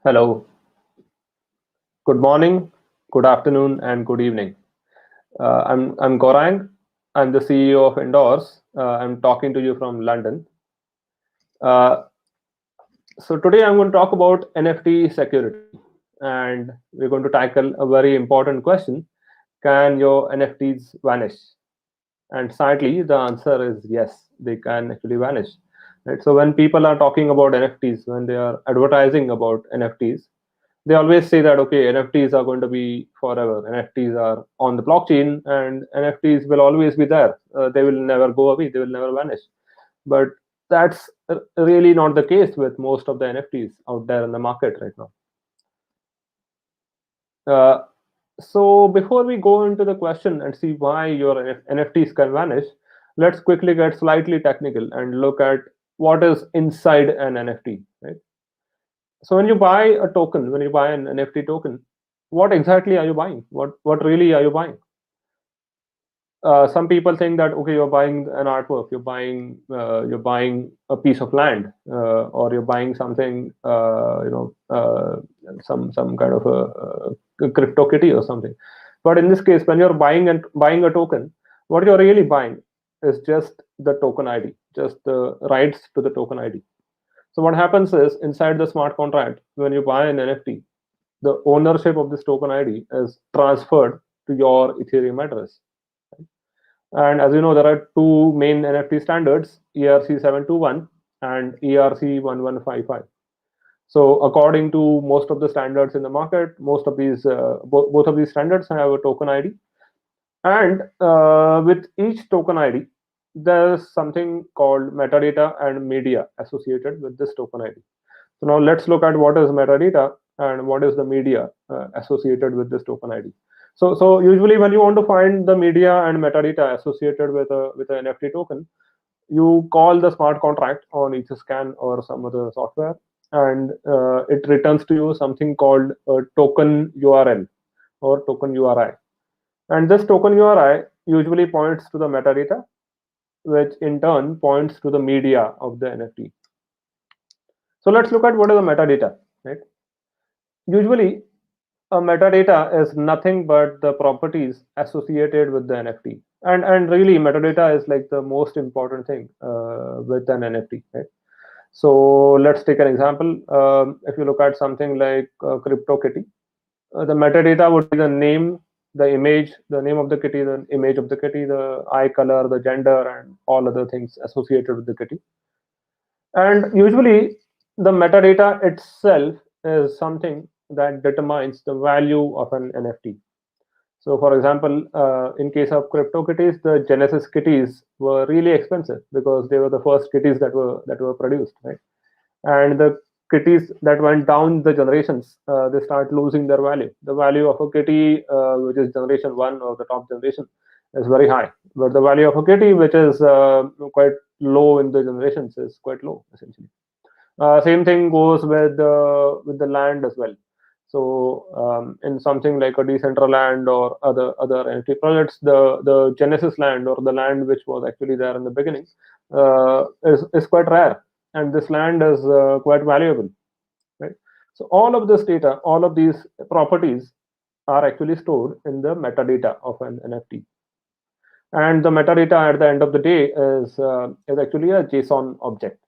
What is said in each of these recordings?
Hello, good morning, good afternoon, and good evening. I'm Gorang. I'm the CEO of Indoors. I'm talking to you from London. Uh, so today I'm going to talk about NFT security, and we're going to tackle a very important question: Can your NFTs vanish? And sadly, the answer is yes, they can actually vanish. Right. So when people are talking about NFTs, when they are advertising about NFTs, they always say that okay, NFTs are going to be forever. NFTs are on the blockchain, and NFTs will always be there. They will never go away. They will never vanish. But that's really not the case with most of the NFTs out there in the market right now. Uh, so before we go into the question and see why your NFTs can vanish, let's quickly get slightly technical and look at what is inside an NFT. Right. So when you buy a token, when you buy an NFT token, what exactly are you buying? What really are you buying? Some people think that okay, you're buying an artwork, you're buying a piece of land, or you're buying something, some kind of a crypto kitty or something. But in this case, when you're buying a token, what you're really buying is just the token ID, just the rights to the token ID. So what happens is inside the smart contract, when you buy an NFT, the ownership of this token ID is transferred to your Ethereum address. And as you know, there are two main NFT standards, ERC 721 and ERC 1155. So according to most of the standards in the market, most of these, both of these standards have a token ID. And with each token ID, there's something called metadata and media associated with this token ID. So now let's look at what is metadata and what is the media associated with this token ID. So usually when you want to find the media and metadata associated with an NFT token, you call the smart contract on Etherscan or some other software, and it returns to you something called a token URL or token URI. And this token URI usually points to the metadata, which in turn points to the media of the NFT. So let's look at what is the metadata, right? Usually, a metadata is nothing but the properties associated with the NFT. And really, metadata is like the most important thing with an NFT, right? So let's take an example. If you look at something like CryptoKitty, the metadata would be the name, the image, the name of the kitty, the image of the kitty, the eye color, the gender, and all other things associated with the kitty. And usually, the metadata itself is something that determines the value of an NFT. So, for example, in case of CryptoKitties, the Genesis kitties were really expensive because they were the first kitties that were produced, right? And the kitties that went down the generations, they start losing their value. The value of a kitty, which is generation one or the top generation, is very high, but the value of a kitty, which is quite low in the generations, is quite low essentially. Same thing goes with the land as well. So in something like a Decentraland or other NFT projects, the Genesis land or the land which was actually there in the beginning is quite rare, and this land is quite valuable, right? So all of this data, all of these properties are actually stored in the metadata of an NFT. And the metadata at the end of the day is actually a JSON object.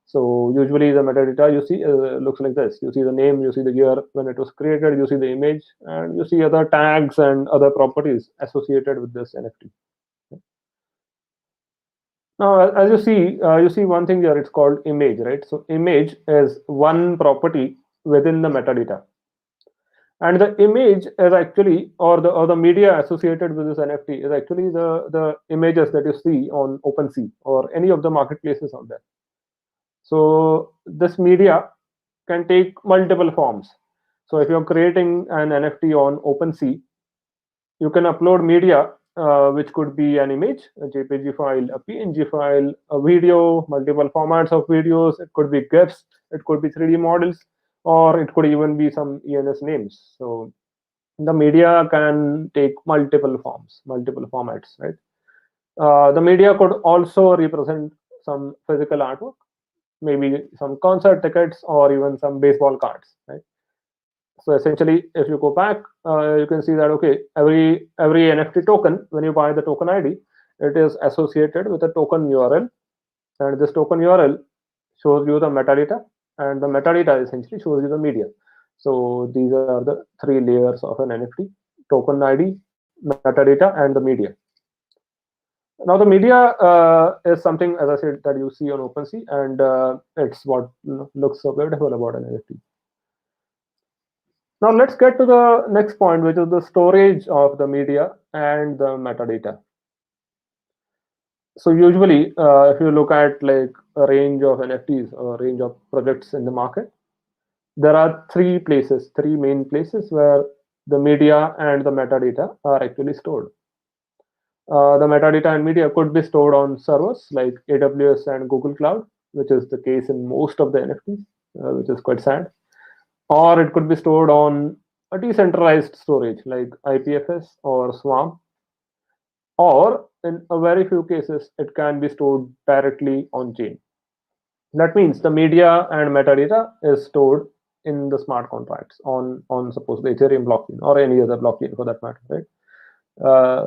So usually the metadata you see looks like this. You see the name, you see the year when it was created, you see the image, and you see other tags and other properties associated with this NFT. Now, as you see one thing here. It's called image, right? So image is one property within the metadata, and the image is actually, or the media associated with this NFT is actually the images that you see on OpenSea or any of the marketplaces out there. So this media can take multiple forms. So if you're creating an NFT on OpenSea, you can upload media, which could be an image, a JPG file, a PNG file, a video, multiple formats of videos. It could be GIFs, it could be 3D models, or it could even be some ENS names. So the media can take multiple forms, multiple formats, right? The media could also represent some physical artwork, maybe some concert tickets or even some baseball cards, right? So essentially, if you go back, you can see that okay, every NFT token, when you buy the token ID, it is associated with a token URL, and this token URL shows you the metadata, and the metadata essentially shows you the media. So these are the three layers of an NFT: token ID, metadata, and the media. Now the media is something, as I said, that you see on OpenSea, and it's what looks so beautiful about an NFT. Now let's get to the next point, which is the storage of the media and the metadata. So usually, if you look at like a range of NFTs or a range of projects in the market, there are three main places where the media and the metadata are actually stored. The metadata and media could be stored on servers like AWS and Google Cloud, which is the case in most of the NFTs, which is quite sad. Or it could be stored on a decentralized storage like IPFS or Swarm, or in a very few cases, it can be stored directly on chain. That means the media and metadata is stored in the smart contracts on suppose the Ethereum blockchain or any other blockchain for that matter, right?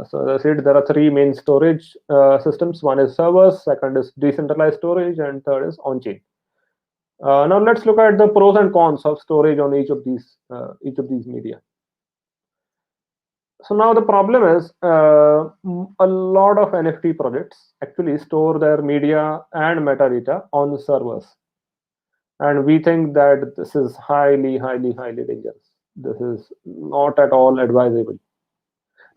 So as I said, there are three main storage systems. One is servers, second is decentralized storage, and third is on-chain. Now let's look at the pros and cons of storage on each of these media. So now the problem is a lot of NFT projects actually store their media and metadata on servers, and we think that this is highly dangerous. This is not at all advisable.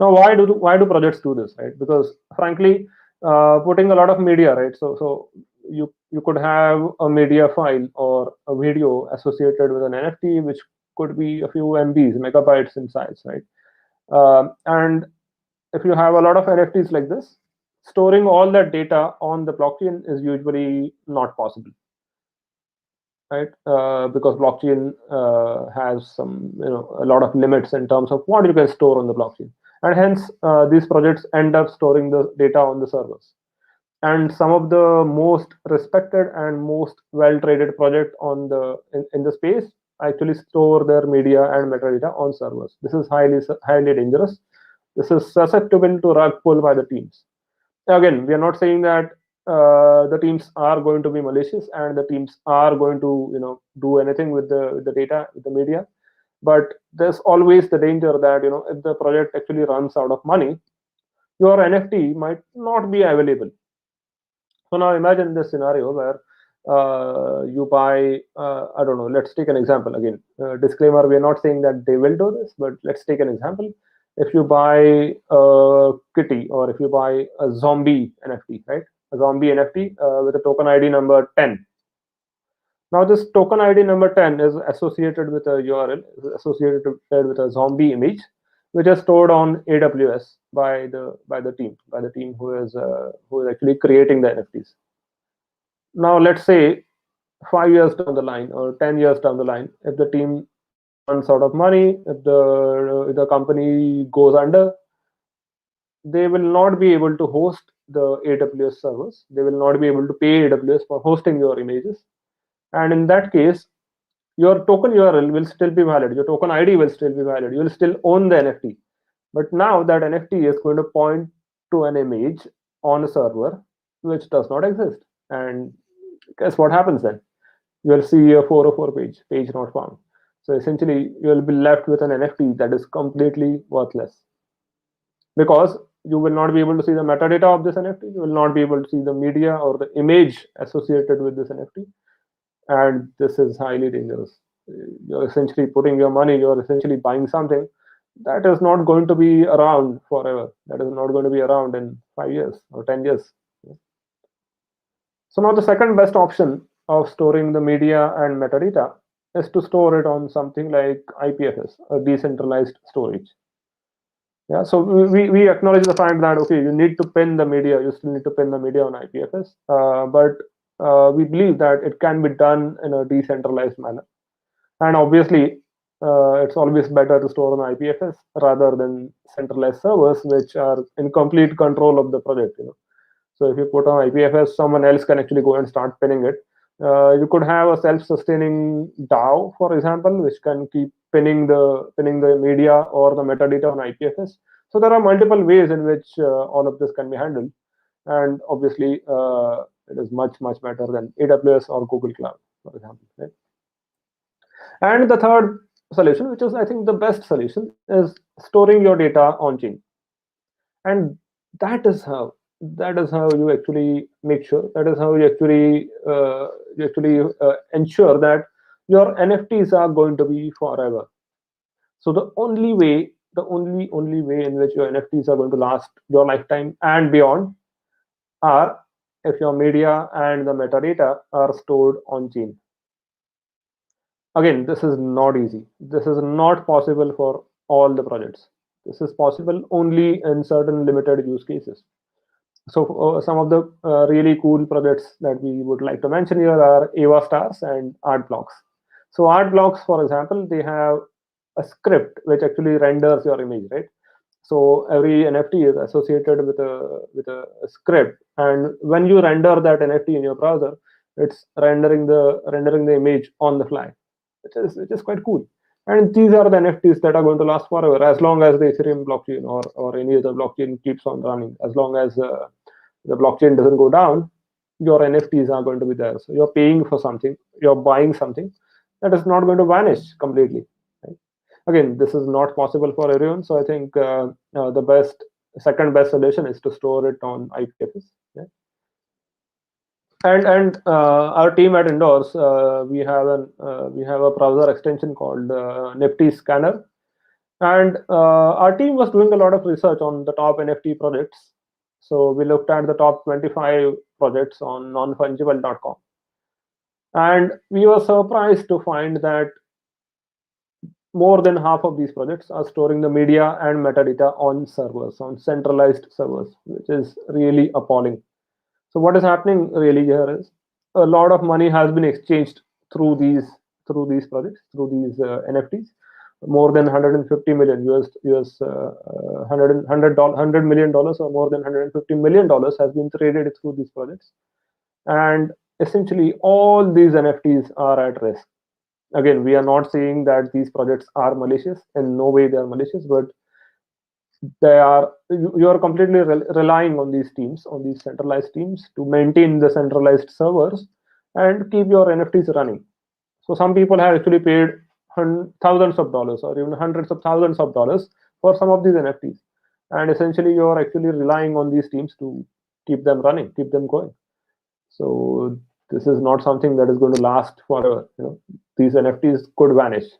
Now, why do projects do this, right? Because frankly, putting a lot of media, right? So you could have a media file or a video associated with an NFT, which could be a few MBs, megabytes in size, right? And if you have a lot of NFTs like this, storing all that data on the blockchain is usually not possible, right? Because blockchain has a lot of limits in terms of what you can store on the blockchain, and hence these projects end up storing the data on the servers. And some of the most respected and most well-traded project in the space actually store their media and metadata on servers. This is highly dangerous. This is susceptible to rug pull by the teams. Again, we are not saying that the teams are going to be malicious and the teams are going to do anything with the data, with the media, but there's always the danger that if the project actually runs out of money, your NFT might not be available. So now imagine this scenario where you buy, I don't know, let's take an example again. Disclaimer, we are not saying that they will do this, but let's take an example. If you buy a kitty or if you buy a zombie NFT, right? A zombie NFT with a token ID number 10. Now this token ID number 10 is associated with a URL, is associated with a zombie image, which is stored on AWS by the team who is actually creating the NFTs. Now let's say 5 years down the line or 10 years down the line, if the team runs out of money, if the company goes under, they will not be able to host the AWS servers. They will not be able to pay AWS for hosting your images. And in that case, your token URL will still be valid. Your token ID will still be valid. You will still own the NFT. But now that NFT is going to point to an image on a server which does not exist. And guess what happens then? You will see a 404 page not found. So essentially, you will be left with an NFT that is completely worthless, because you will not be able to see the metadata of this NFT. You will not be able to see the media or the image associated with this NFT. And this is highly dangerous. You're essentially putting your money, you're essentially buying something that is not going to be around forever. That is not going to be around in 5 years or 10 years. So now the second best option of storing the media and metadata is to store it on something like IPFS, a decentralized storage. Yeah, so we acknowledge the fact that okay, you need to pin the media, you still need to pin the media on IPFS, but we believe that it can be done in a decentralized manner. And obviously, it's always better to store on IPFS rather than centralized servers, which are in complete control of the project. So if you put on IPFS, someone else can actually go and start pinning it. You could have a self-sustaining DAO, for example, which can keep pinning the media or the metadata on IPFS. So there are multiple ways in which all of this can be handled, and obviously it is much better than AWS or Google Cloud, for example. Right? And the third solution, which is I think the best solution, is storing your data on chain, and that is how you actually make sure, that is how you actually ensure that your NFTs are going to be forever. So the only way in which your NFTs are going to last your lifetime and beyond are if your media and the metadata are stored on chain. Again, this is not easy. This is not possible for all the projects. This is possible only in certain limited use cases. So some of the really cool projects that we would like to mention here are Ava Stars and Art Blocks. So Art Blocks, for example, they have a script which actually renders your image, right? So every NFT is associated with a script, and when you render that NFT in your browser, it's rendering the image on the fly, which is quite cool. And these are the NFTs that are going to last forever, as long as the Ethereum blockchain or any other blockchain keeps on running. As long as the blockchain doesn't go down, your NFTs are going to be there. So you're paying for something, you're buying something that is not going to vanish completely. Right? Again, this is not possible for everyone. So I think the second best solution is to store it on IPFS. Yeah? And our team at Indoors, we have a browser extension called Nifty Scanner, and our team was doing a lot of research on the top NFT projects. So we looked at the top 25 projects on nonfungible.com, and we were surprised to find that more than half of these projects are storing the media and metadata on servers, on centralized servers, which is really appalling. So what is happening really here is a lot of money has been exchanged through these projects, through these NFTs. More than 150 million US 100 million dollars, or more than 150 million dollars has been traded through these projects, and essentially all these NFTs are at risk. Again, we are not saying that these projects are malicious. In no way they are malicious, but you are completely relying on these teams, on these centralized teams, to maintain the centralized servers and keep your NFTs running. So some people have actually paid thousands of dollars or even hundreds of thousands of dollars for some of these NFTs, and essentially you are actually relying on these teams to keep them running, keep them going. So this is not something that is going to last forever. These NFTs could vanish.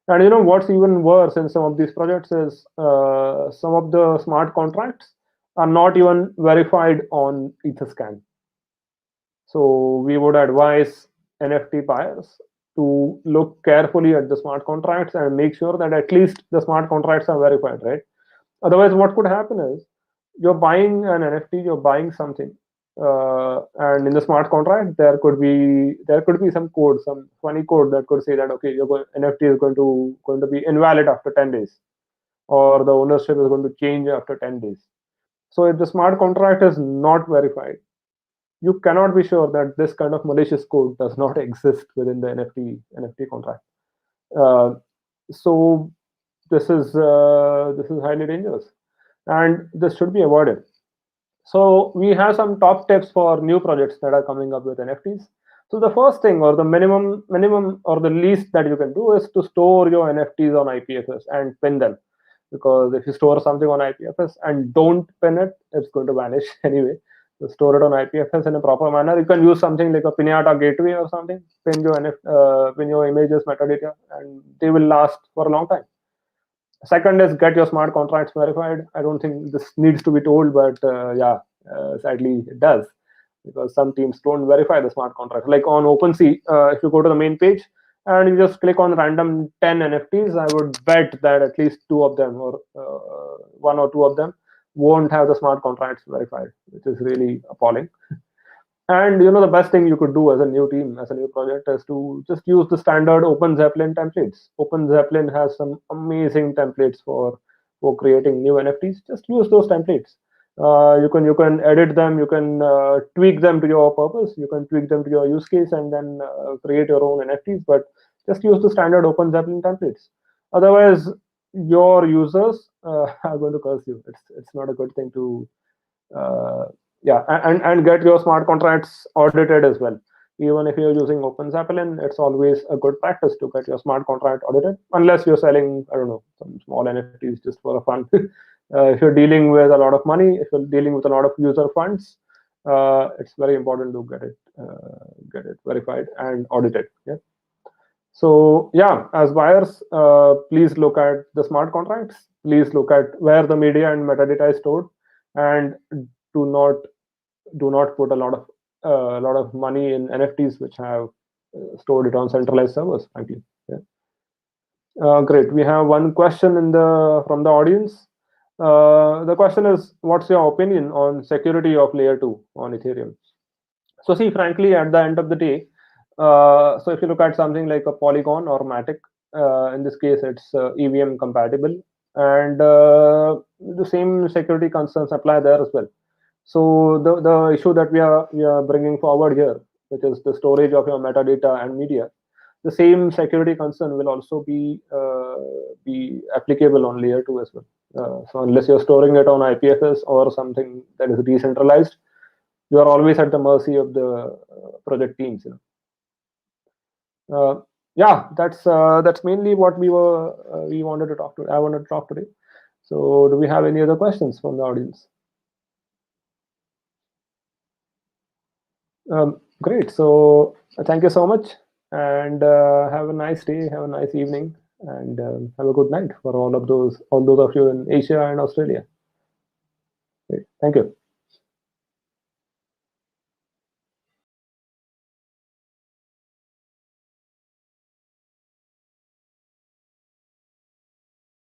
And what's even worse in some of these projects is some of the smart contracts are not even verified on Etherscan. So we would advise NFT buyers to look carefully at the smart contracts and make sure that at least the smart contracts are verified, right? Otherwise, what could happen is you're buying an NFT, you're buying something, and in the smart contract there could be some code, some funny code that could say that okay, NFT is going to be invalid after 10 days, or the ownership is going to change after 10 days. So if the smart contract is not verified, you cannot be sure that this kind of malicious code does not exist within the NFT contract. Uh, so this is highly dangerous, and this should be avoided. So we have some top tips for new projects that are coming up with NFTs. So the first thing, or the minimum or the least that you can do, is to store your NFTs on IPFS and pin them. Because if you store something on IPFS and don't pin it, it's going to vanish anyway. So store it on IPFS in a proper manner. You can use something like a Pinata gateway or something. Pin your images metadata, and they will last for a long time. Second is get your smart contracts verified. I don't think this needs to be told, but sadly it does, because some teams don't verify the smart contracts. Like on OpenSea, if you go to the main page and you just click on random 10 NFTs, I would bet that at least two of them, or one or two of them, won't have the smart contracts verified, which is really appalling. And the best thing you could do as a new team, as a new project, is to just use the standard Open Zeppelin templates. Open Zeppelin has some amazing templates for creating new NFTs. Just use those templates. You can edit them, you can tweak them to your purpose, you can tweak them to your use case, and then create your own NFTs. But just use the standard Open Zeppelin templates. Otherwise, your users are going to curse you. It's not a good thing to yeah, and get your smart contracts audited as well. Even if you're using Open Zeppelin, it's always a good practice to get your smart contract audited, unless you're selling, I don't know, some small NFTs just for a fun. If you're dealing with a lot of money, if you're dealing with a lot of user funds, it's very important to get it verified and audited. Yeah. So yeah, as buyers, please look at the smart contracts. Please look at where the media and metadata is stored, and do not put a lot of money in NFTs which have stored it on centralized servers. Frankly, yeah. Great. We have one question from the audience. The question is, what's your opinion on security of layer 2 on Ethereum? So see, frankly, at the end of the day, so if you look at something like a Polygon or Matic, in this case, it's EVM compatible, and the same security concerns apply there as well. So the issue that we are bringing forward here, which is the storage of your metadata and media, the same security concern will also be applicable on layer 2 as well. So unless you're storing it on IPFS or something that is decentralized, you are always at the mercy of the project teams. Yeah, that's mainly what we wanted to talk to. I wanted to talk today. So, do we have any other questions from the audience? Great. So, thank you so much, and have a nice day. Have a nice evening, and have a good night for all those of you in Asia and Australia. Great. Thank you.